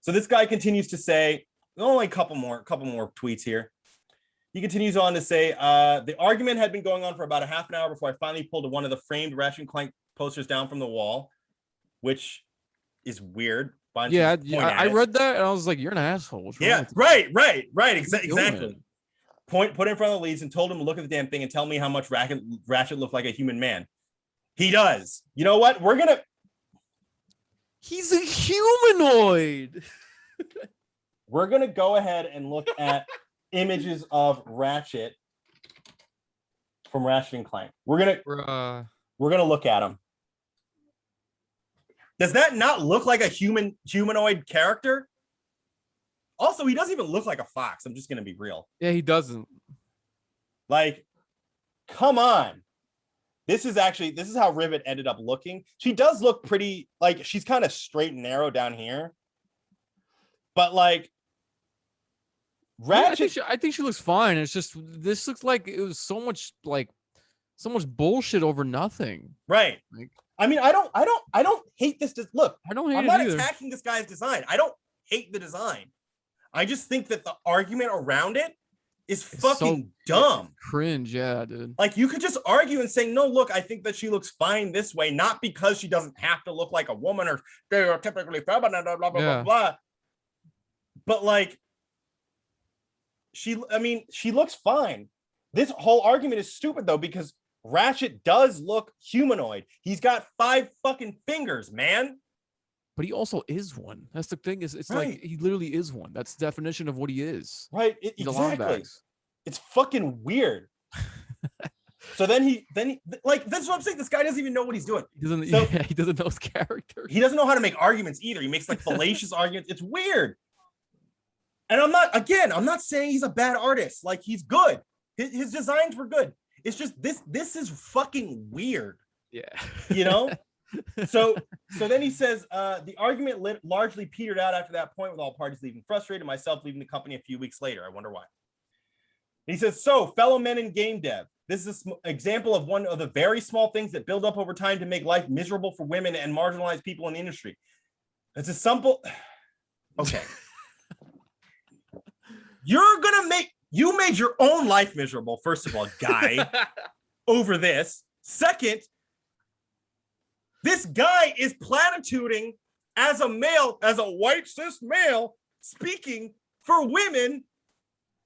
So this guy continues to say, only a couple more tweets here. He continues on to say, the argument had been going on for about a half an hour before I finally pulled one of the framed Ratchet Clank posters down from the wall, which is weird. I read that and I was like, you're an asshole. Yeah, right. Exactly. Put in front of the leads and told him to look at the damn thing and tell me how much Ratchet looked like a human man. He does. You know what? He's a humanoid. We're gonna go ahead and look at images of Ratchet from Ratchet and Clank. We're gonna look at him. Does that not look like a humanoid character? Also, he doesn't even look like a fox. I'm just going to be real. Yeah, he doesn't. Like, come on. This is how Rivet ended up looking. She does look pretty, like, she's kind of straight and narrow down here. But, like, Ratchet... I think she looks fine. It's just, this looks like it was so much bullshit over nothing. Right. Like, I mean, I don't hate this. Look, I don't hate I'm it not either. attacking this guy's design. I don't hate the design. I just think that the argument around it is It's fucking so dumb. cringe, yeah, dude. Like, you could just argue and say, no, look, I think that she looks fine this way, not because she doesn't have to look like a woman or stereotypically feminine, blah, blah, blah, Yeah. blah, blah. But like, she looks fine. This whole argument is stupid though, because Ratchet does look humanoid. He's got 5 fucking fingers, man. But he also is one. That's the thing. It's Right. like he literally is one. That's the definition of what he is. Right. He's a Exactly. linebacker. It's fucking weird. So then he like, that's what I'm saying. This guy doesn't even know what he's doing. He doesn't. So- Yeah, he doesn't know his character. He doesn't know how to make arguments either. He makes like fallacious arguments. It's weird. And I'm not saying he's a bad artist. Like, he's good. His designs were good. It's just this is fucking weird. Yeah. You know? So then he says, the argument largely petered out after that point, with all parties leaving frustrated, myself leaving the company a few weeks later. I wonder why. He says, so fellow men in game dev, this is an example of one of the very small things that build up over time to make life miserable for women and marginalized people in the industry. It's a simple. Okay. You made your own life miserable, first of all, guy, over this. Second, this guy is platituding as a male, as a white cis male, speaking for women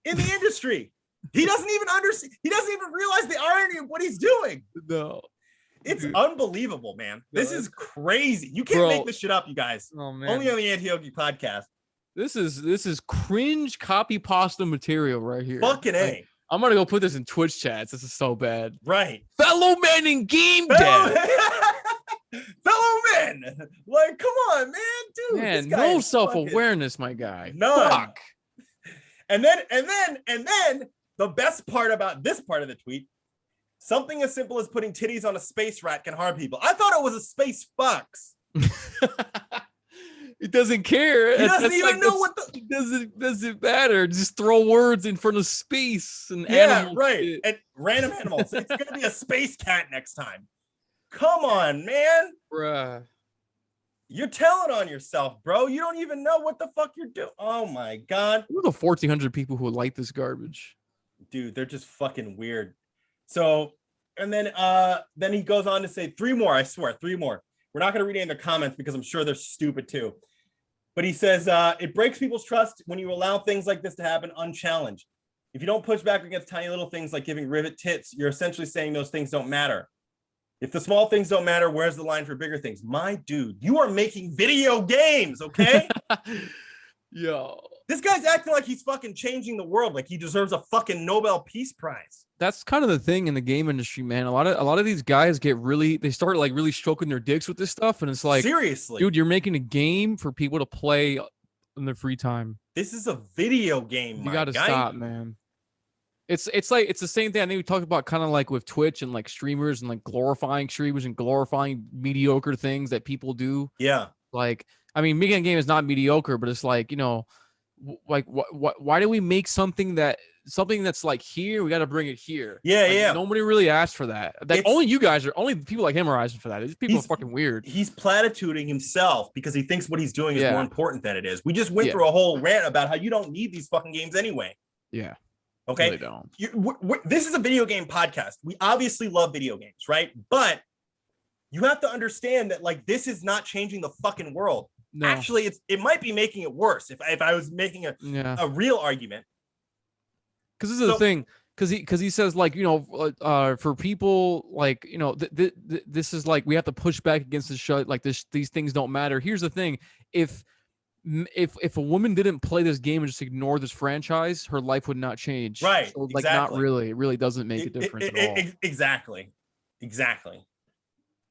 in the industry. He doesn't even understand. He doesn't even realize the irony of what he's doing. No. It's unbelievable, man. This is crazy. You can't make this shit up, you guys. Oh man. Only on the Anti-Oki podcast. This is cringe copy pasta material right here. Fucking A. Like, I'm gonna go put this in Twitch chats. This is so bad. Right. Fellow men in game dev. Fellow men. Like, come on, man. Dude. Man, this guy no is self-awareness, my guy. None. Fuck. And then the best part about this part of the tweet, something as simple as putting titties on a space rat can harm people. I thought it was a space fox. He doesn't care. He doesn't even know what the doesn't matter. Just throw words in front of space and yeah, animals. right. And random animals. It's gonna be a space cat next time. Come on, man. Bruh. You're telling on yourself, bro. You don't even know what the fuck you're doing. Oh my god. Who are the 1,400 people who like this garbage? Dude, they're just fucking weird. So, and then he goes on to say 3 more. I swear, 3 more. We're not going to read any of their comments because I'm sure they're stupid too. But he says, it breaks people's trust when you allow things like this to happen unchallenged. If you don't push back against tiny little things like giving Rivet tits, you're essentially saying those things don't matter. If the small things don't matter, where's the line for bigger things? My dude, you are making video games, okay? Yo. This guy's acting like he's fucking changing the world, like he deserves a fucking Nobel Peace Prize. That's kind of the thing in the game industry, man. A lot of these guys they start like really stroking their dicks with this stuff, and it's like, seriously, dude, you're making a game for people to play in their free time. This is a video game. You got to stop, man. It's like it's the same thing. I think we talked about kind of like with Twitch and like streamers and like glorifying streamers and glorifying mediocre things that people do. Yeah, like I mean, making a game is not mediocre, but it's like, you know, like why do we make something that's like here? We got to bring it here. Yeah, like, yeah. Nobody really asked for that. Only people like him are asking for that. These people are fucking weird. He's platituding himself because he thinks what he's doing is more important than it is. We just went through a whole rant about how you don't need these fucking games anyway. Yeah. Okay. Really don't. This is a video game podcast. We obviously love video games, right? But you have to understand that like this is not changing the fucking world. No. Actually, it might be making it worse if I was making a real argument. Because this is the thing. Because he says like, you know, for people like, you know, this is like we have to push back against the show. Like these things don't matter. Here's the thing: if a woman didn't play this game and just ignore this franchise, her life would not change. Right. So, like not really. It really doesn't make a difference at all. Exactly.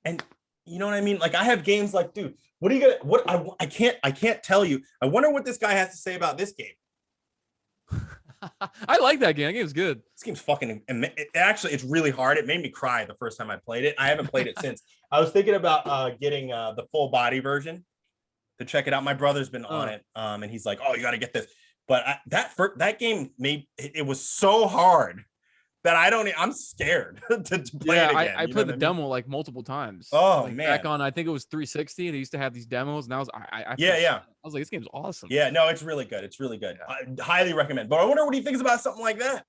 And you know what I mean? Like I have games like, dude, what are you gonna? I can't tell you. I wonder what this guy has to say about this game. I like that game. That game's good. This game's fucking. Actually, it's really hard. It made me cry the first time I played it. I haven't played it since. I was thinking about getting the full body version to check it out. My brother's been on it, and he's like, "Oh, you got to get this." But that game it was so hard that I'm scared to play it again. I played the demo like multiple times. Oh like, man. Back on, I think it was 360, and they used to have these demos, and I was like, this game's awesome. Yeah, no, it's really good. It's really good. I highly recommend. But I wonder what he thinks about something like that.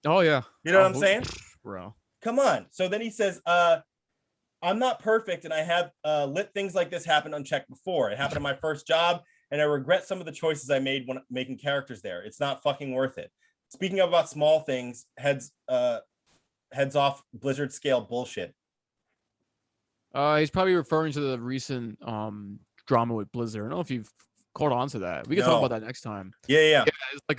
Oh yeah. You know what I'm saying? Bro. Come on. So then he says, I'm not perfect, and I have let things like this happen unchecked before. It happened in my first job, and I regret some of the choices I made when making characters there. It's not fucking worth it. Speaking about small things, heads off Blizzard scale bullshit. He's probably referring to the recent drama with Blizzard. I don't know if you've caught on to that. We can talk about that next time. Yeah. It's like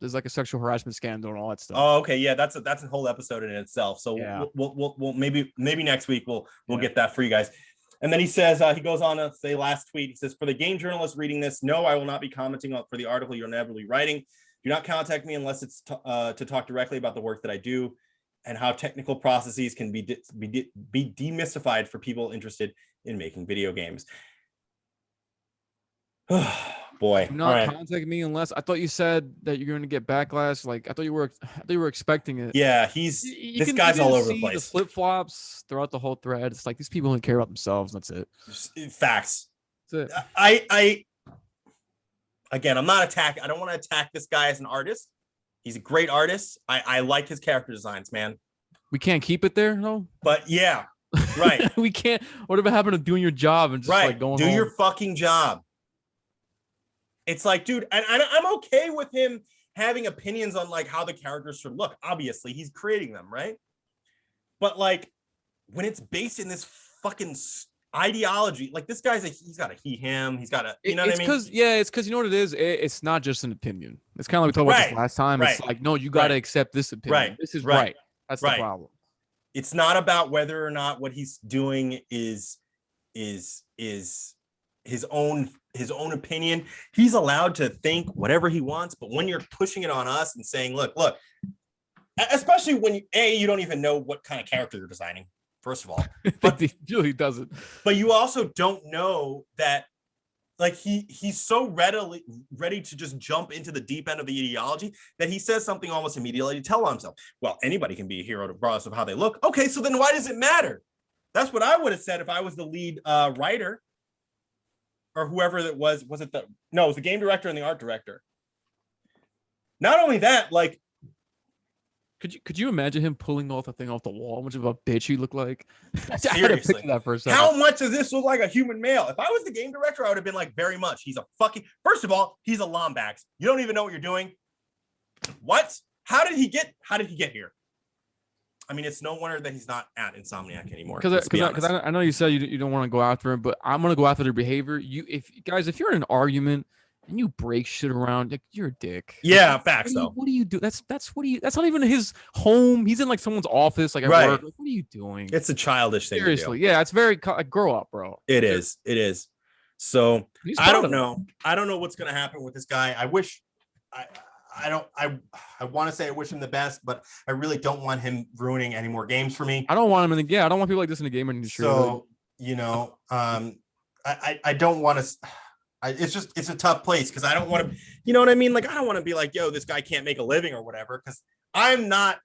there's like a sexual harassment scandal and all that stuff. Oh, okay. Yeah, that's a whole episode in itself. So we'll maybe next week we'll get that for you guys. And then he says, he goes on to say last tweet, he says, for the game journalist reading this, no, I will not be commenting on for the article you're inevitably writing. Do not contact me unless it's to talk directly about the work that I do and how technical processes can be demystified for people interested in making video games. Boy, do not contact me unless I thought you said that you're going to get backlash. Like I thought you were expecting it. Yeah, this guy's all over the place. The flip flops throughout the whole thread. It's like these people don't care about themselves. That's it. Facts. That's it. I again, I'm not attacking. I don't want to attack this guy as an artist. He's a great artist. I like his character designs, man. We can't keep it there, no. But yeah, right. We can't. Whatever happened to doing your job and just like going do your fucking job. It's like, dude, and I'm okay with him having opinions on like how the characters should look. Obviously, he's creating them, right? But like when it's based in this fucking ideology, like this guy's he's got a he/him. He's got a what I mean? It's because you know what it is. It's not just an opinion. It's kind of like we talked about this last time. It's like no, you got to accept this opinion. Right. This is right. That's the problem. It's not about whether or not what he's doing is his own opinion. He's allowed to think whatever he wants, but when you're pushing it on us and saying, look, especially when you don't even know what kind of character you're designing, first of all. But he really doesn't. But you also don't know that like he's so ready to just jump into the deep end of the ideology that he says something almost immediately to tell himself, well, anybody can be a hero regardless of how they look. Okay, so then why does it matter? That's what I would have said if I was the lead writer. Or whoever that was it it was the game director and the art director. Not only that, like, could you imagine him pulling off the thing off the wall? How much of a bitch he looked like? Seriously, that for a second. How much does this look like a human male? If I was the game director, I would have been like, very much. He's a fucking. First of all, he's a lombax. You don't even know what you're doing. What? How did he get here? I mean, it's no wonder that he's not at Insomniac anymore. Because I know you said you don't want to go after him, but I'm gonna go after their behavior. If you're in an argument and you break shit around, like, you're a dick. Yeah, facts though. What do you do? That's not even his home. He's in like someone's office, like at work. Like, what are you doing? It's a childish thing. Seriously, yeah, it's very grow up, bro. It is. So I don't know. I don't know what's gonna happen with this guy. I wish. I want to say I wish him the best, but I really don't want him ruining any more games for me. I don't want him I don't want people like this in the gaming industry. So, I don't want to. It's a tough place because I don't want to, you know what I mean? Like, I don't want to be like, yo, this guy can't make a living or whatever. Because I'm not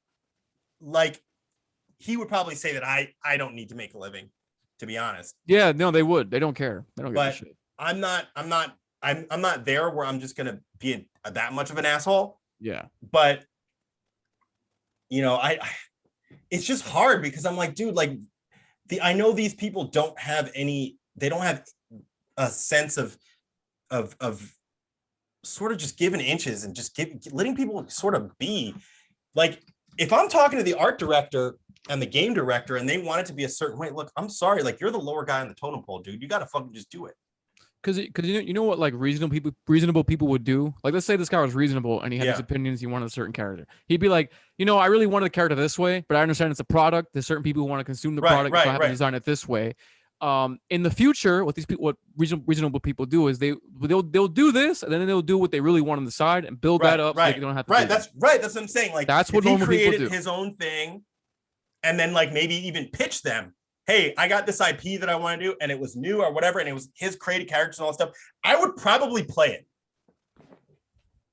like, he would probably say that I don't need to make a living, to be honest. Yeah, no, they would. They don't care. They don't give a shit. I'm not there where I'm just gonna be that much of an asshole. Yeah. But it's just hard because I'm like, dude, like I know these people don't have a sense of sort of just giving inches and just letting people sort of be like, if I'm talking to the art director and the game director and they want it to be a certain way, look, I'm sorry, like, you're the lower guy on the totem pole, dude. You got to fucking just do it. Because you know what, like, reasonable people would do? Like, let's say this guy was reasonable and he had his opinions. He wanted a certain character. He'd be like, I really wanted the character this way, but I understand it's a product. There's certain people who want to consume the product. So I have to design it this way. In the future, what reasonable people do is they'll do this, and then they'll do what they really want on the side and build that up. So they don't have to. That's what I'm saying. Like, that's what normal people do. He created his own thing, and then like maybe even pitch them. Hey, I got this IP that I want to do, and it was new or whatever, and it was his created characters and all that stuff. I would probably play it.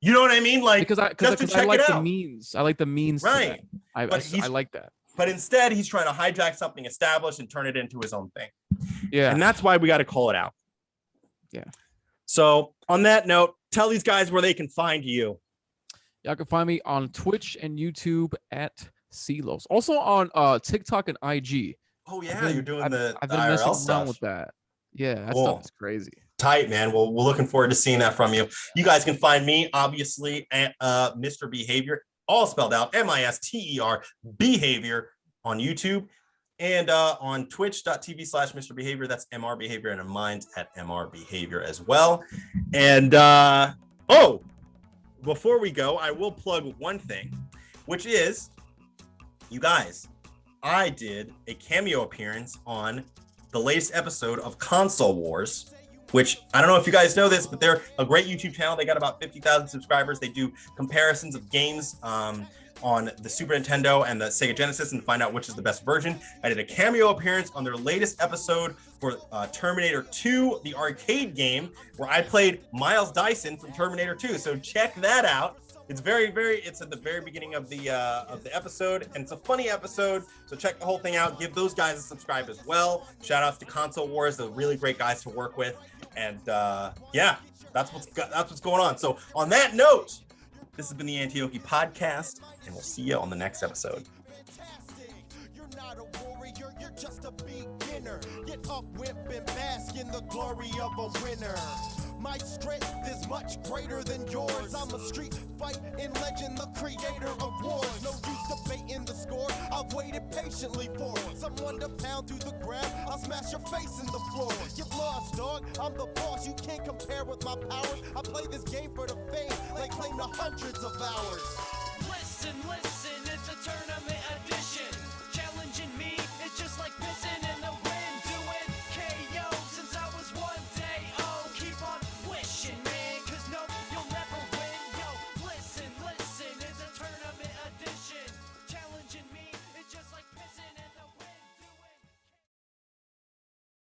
You know what I mean? Like, because I like the means. I like the means. Right. I like that. But instead, he's trying to hijack something established and turn it into his own thing. Yeah. And that's why we got to call it out. Yeah. So on that note, tell these guys where they can find you. Y'all can find me on Twitch and YouTube at Ceelows. Also on TikTok and IG. Oh yeah, you're doing I've been messing stuff around with that. Yeah, that cool. stuff is crazy. Tight, man. Well, we're looking forward to seeing that from you. You guys can find me, obviously, at MisterBehavior, all spelled out, MisterBehavior, behavior on YouTube, and on twitch.tv/MisterBehavior. That's MrBehavior, and mine's at MrBehavior as well. And before we go, I will plug one thing, which is, you guys, I did a cameo appearance on the latest episode of Console Wars, which I don't know if you guys know this, but they're a great YouTube channel. They got about 50,000 subscribers. They do comparisons of games on the Super Nintendo and the Sega Genesis and find out which is the best version. I did a cameo appearance on their latest episode for Terminator 2, the arcade game, where I played Miles Dyson from Terminator 2. So check that out. It's it's at the very beginning of the episode, and it's a funny episode. So check the whole thing out. Give those guys a subscribe as well. Shout outs to Console Wars. They're really great guys to work with. And yeah, that's what's going on. So on that note, this has been the Anti-Oki Podcast, and we'll see you on the next episode. You're not a warrior, you're just a beginner. Get up, whip, and bask in the glory of a winner. My strength is much greater than yours. I'm a street fighting legend, the creator of wars. No use debating the score, I've waited patiently for someone to pound through the ground. I'll smash your face in the floor. Get lost, dog, I'm the boss. You can't compare with my powers. I play this game for the fame, like claim to hundreds of hours. Listen, it's a tournament edition. Challenging me, it's just like pissing